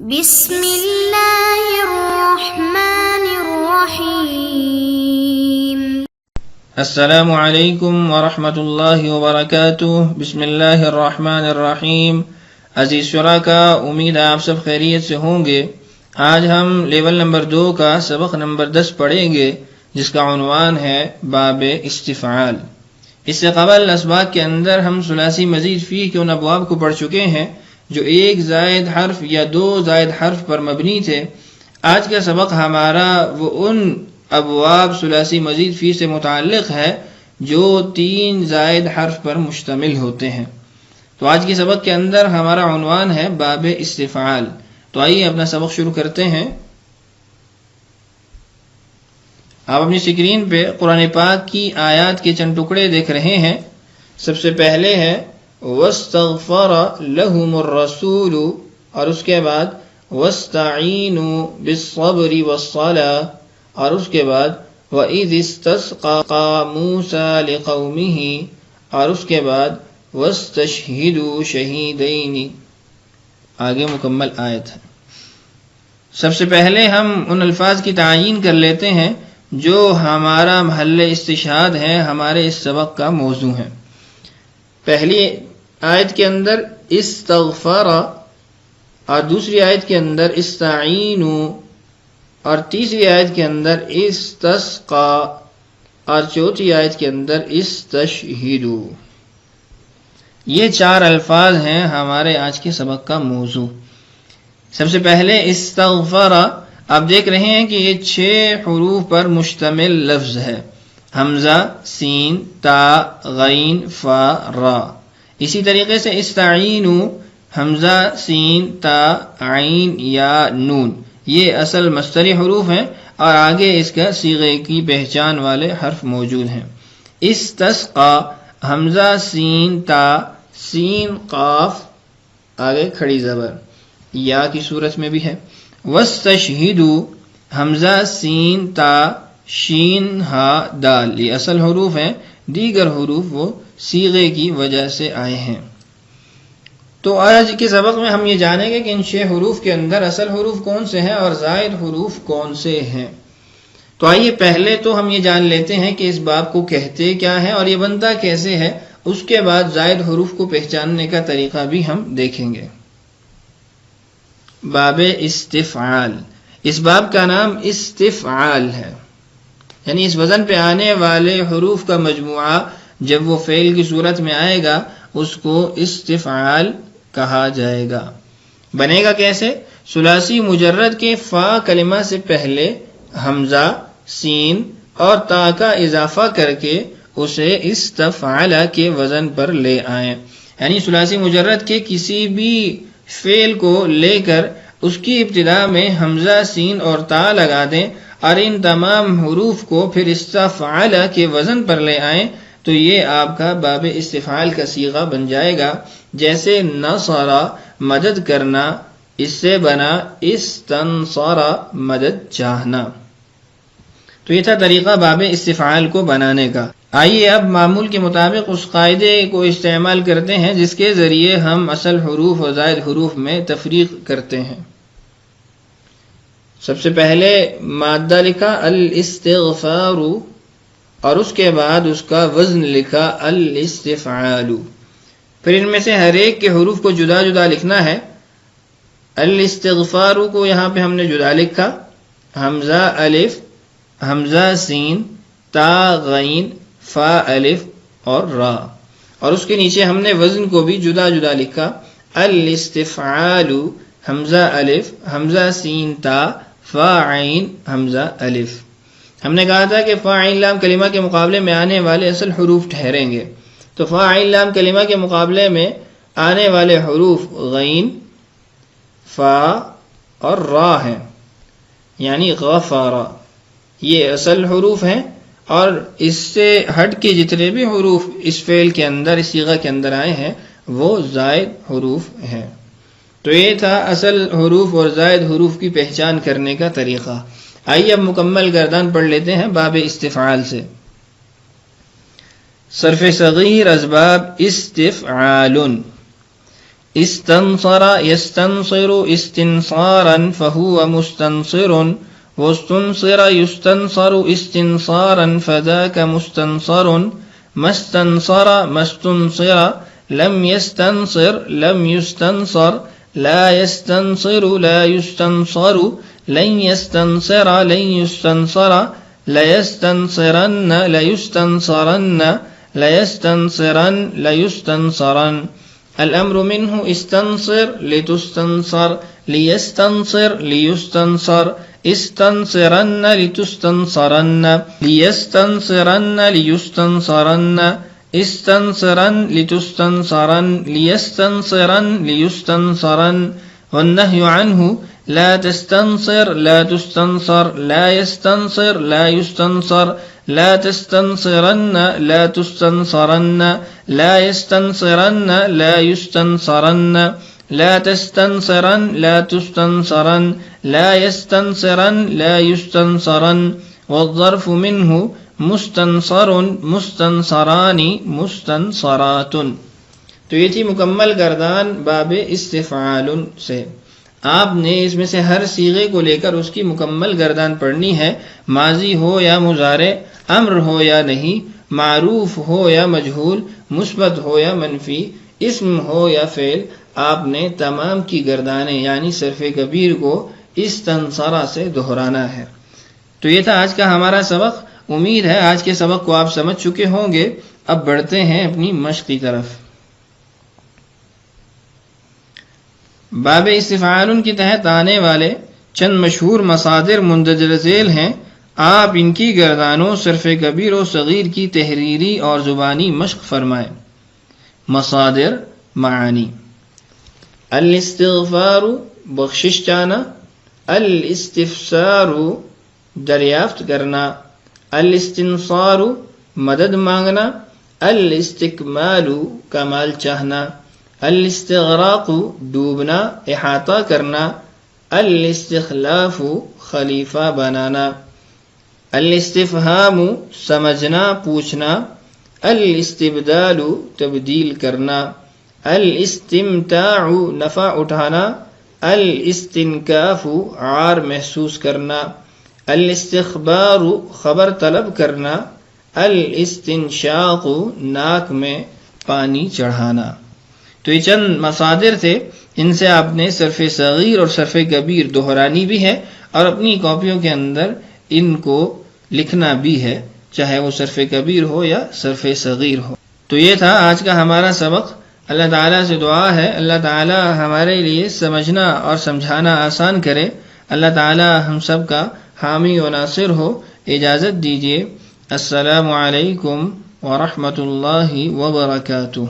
بسم اللہ الرحمن الرحیم۔ السلام علیکم ورحمۃ اللہ وبرکاتہ۔ بسم اللہ الرحمن الرحیم۔ عزیز شرکاء، امید آپ سب خیریت سے ہوں گے۔ آج ہم لیول نمبر 2 کا سبق نمبر 10 پڑھیں گے، جس کا عنوان ہے باب استفعال۔ اس سے قبل اسباق کے اندر ہم ثلاثی مزید فی کے ان ابواب کو پڑھ چکے ہیں جو ایک زائد حرف یا دو زائد حرف پر مبنی تھے۔ آج کا سبق ہمارا وہ ان ابواب ثلاثی مزید فی سے متعلق ہے جو 3 زائد حرف پر مشتمل ہوتے ہیں۔ تو آج کے سبق کے اندر ہمارا عنوان ہے باب استفعال۔ تو آئیے اپنا سبق شروع کرتے ہیں۔ آپ اپنی سکرین پہ قرآن پاک کی آیات کے چند ٹکڑے دیکھ رہے ہیں۔ سب سے پہلے ہے وَاسْتَغْفَرَ لَهُمُ الرَّسُولُ، اور اس کے بعد وَاسْتَعِينُوا بِالصَّبْرِ وَالصَّلَاةِ، اور اس کے بعد وَإِذِ اسْتَسْقَىٰ مُوسَىٰ لِقَوْمِهِ، اور اس کے بعد وَاسْتَشْهِدُوا شَهِيدَيْنِ۔ آگے مکمل آیت ہے۔ سب سے پہلے ہم ان الفاظ کی تعیین کر لیتے ہیں جو ہمارا محل استشہاد ہے، ہمارے اس سبق کا موضوع ہے۔ پہلی آیت کے اندر استغفر، اور دوسری آیت کے اندر استعینوا، اور تیسری آیت کے اندر استسقا، اور چوتھی آیت کے اندر استشہدوا۔ یہ 4 الفاظ ہیں ہمارے آج کے سبق کا موضوع۔ سب سے پہلے استغفر، آپ دیکھ رہے ہیں کہ یہ 6 حروف پر مشتمل لفظ ہے: حمزہ، سین، تا، غین، فا، را۔ اسی طریقے سے استعینوا، حمزہ، سین، تا، عین یا نون، یہ اصل مصدری حروف ہیں، اور آگے اس کا صیغے کی پہچان والے حرف موجود ہیں۔ استسقا، حمزہ، سین، تا، سین، قاف، آگے کھڑی زبر یا کی صورت میں بھی ہے۔ واستشہدوا، حمزہ، سین، تا، شین، ہا، دال، یہ اصل حروف ہیں، دیگر حروف وہ صیغے کی وجہ سے آئے ہیں۔ تو آج کے سبق میں ہم یہ جانیں گے کہ ان 6 حروف کے اندر اصل حروف کون سے ہیں اور زائد حروف کون سے ہیں۔ تو آئیے پہلے تو ہم یہ جان لیتے ہیں کہ اس باب کو کہتے کیا ہے اور یہ بنتا کیسے ہے، اس کے بعد زائد حروف کو پہچاننے کا طریقہ بھی ہم دیکھیں گے۔ باب استفعال، اس باب کا نام استفعال ہے، یعنی اس وزن پہ آنے والے حروف کا مجموعہ جب وہ فعل کی صورت میں آئے گا اس کو استفعال کہا جائے گا۔ بنے گا کیسے؟ ثلاثی مجرد کے فا کلمہ سے پہلے حمزہ، سین اور تا کا اضافہ کر کے اسے استفعل کے وزن پر لے آئیں، یعنی ثلاثی مجرد کے کسی بھی فعل کو لے کر اس کی ابتدا میں حمزہ، سین اور تا لگا دیں اور ان تمام حروف کو پھر استفعل کے وزن پر لے آئیں، تو یہ آپ کا باب استفعال کا صیغہ بن جائے گا۔ جیسے نصر، مدد کرنا، اس سے بنا استنصر، مدد چاہنا۔ تو یہ تھا طریقہ باب استفعال کو بنانے کا۔ آئیے اب معمول کے مطابق اس قاعدے کو استعمال کرتے ہیں جس کے ذریعے ہم اصل حروف اور زائد حروف میں تفریق کرتے ہیں۔ سب سے پہلے مادہ لکھا الاستغفار، اور اس کے بعد اس کا وزن لکھا الاستفعال۔ پھر ان میں سے ہر ایک کے حروف کو جدا جدا لکھنا ہے۔ الاستغفار کو یہاں پہ ہم نے جدا لکھا، حمزہ الف، حمزہ سین، تا غین، فا الف اور را، اور اس کے نیچے ہم نے وزن کو بھی جدا جدا لکھا، الاستفعال، حمزہ الف، حمزہ سین، تا، فا عین، حمزہ الف۔ ہم نے کہا تھا کہ فا عین لام کلمہ کے مقابلے میں آنے والے اصل حروف ٹھہریں گے، تو فا عین لام کلمہ کے مقابلے میں آنے والے حروف غین، فا اور را ہیں، یعنی غفر، یہ اصل حروف ہیں، اور اس سے ہٹ کے جتنے بھی حروف اس فعل کے اندر، اس صیغہ کے اندر آئے ہیں وہ زائد حروف ہیں۔ تو یہ تھا اصل حروف اور زائد حروف کی پہچان کرنے کا طریقہ۔ آئیے اب مکمل گردان پڑھ لیتے ہیں باب استفعال سے۔ صرف صغیر اسباب استفعال، استنصر يستنصر استنصارا فهو مستنصر واستنصر يستنصر استنصارا فذاك مستنصر ما استنصر ما استنصر لم يستنصر لم يستنصر لا يستنصر لا يستنصر لن يستنصر لن يستنصر ليستنصرن ليستنصرن ليستنصرن ليستنصرن الأمر منه استنصر لتستنصر ليستنصر ليستنصر استنصرن لتستنصرن ليستنصرن ليستنصرن استنصرن لتستنصرن ليستنصرن ليستنصرن والنهي عنه لا تستنصر لا تستنصر لا يستنصر لا يستنصر لا تستنصرن لا تستنصرن لا يستنصرن لا يستنصرن لا تستنصرن لا تستنصرن لا يستنصرن لا يستنصرن والظرف منه مستنصر مستنصران مستنصرات. تو یہ تھی مکمل گردان باب استفعال سے. آپ نے اس میں سے ہر صیغے کو لے کر اس کی مکمل گردان پڑھنی ہے، ماضی ہو یا مضارع، امر ہو یا نہیں، معروف ہو یا مجہول، مثبت ہو یا منفی، اسم ہو یا فعل. آپ نے تمام کی گردانیں یعنی صرف کبیر کو استنصرہ سے دہرانا ہے. تو یہ تھا آج کا ہمارا سبق. امید ہے آج کے سبق کو آپ سمجھ چکے ہوں گے. اب بڑھتے ہیں اپنی مشق کی طرف. باب استفعال کے تحت آنے والے چند مشہور مصادر مندرج ذیل ہیں. آپ ان کی گردانوں صرف کبیر و صغیر کی تحریری اور زبانی مشق فرمائیں. مصادر معانی: الاستغفار بخشش چاہنا، الاستفسار دریافت کرنا، الاستنصار مدد مانگنا، الاستکمال کمال چاہنا، الاستغراق ڈوبنا احاطہ کرنا، الاستخلاف خلیفہ بنانا، الاستفہام سمجھنا پوچھنا، الاستبدال تبدیل کرنا، الاستمتاع نفع اٹھانا، الاستنکاف عار محسوس کرنا، الاستخبار خبر طلب کرنا، الاستنشاق ناک میں پانی چڑھانا. تو یہ چند مصادر تھے، ان سے آپ نے صرف صغیر اور صرف کبیر دہرانی بھی ہے اور اپنی کاپیوں کے اندر ان کو لکھنا بھی ہے، چاہے وہ صرف کبیر ہو یا صرف صغیر ہو. تو یہ تھا آج کا ہمارا سبق. اللہ تعالیٰ سے دعا ہے اللہ تعالیٰ ہمارے لیے سمجھنا اور سمجھانا آسان کرے. اللہ تعالیٰ ہم سب کا حامی و ناصر ہو. اجازت دیجیے. السلام علیکم ورحمۃ اللہ وبرکاتہ.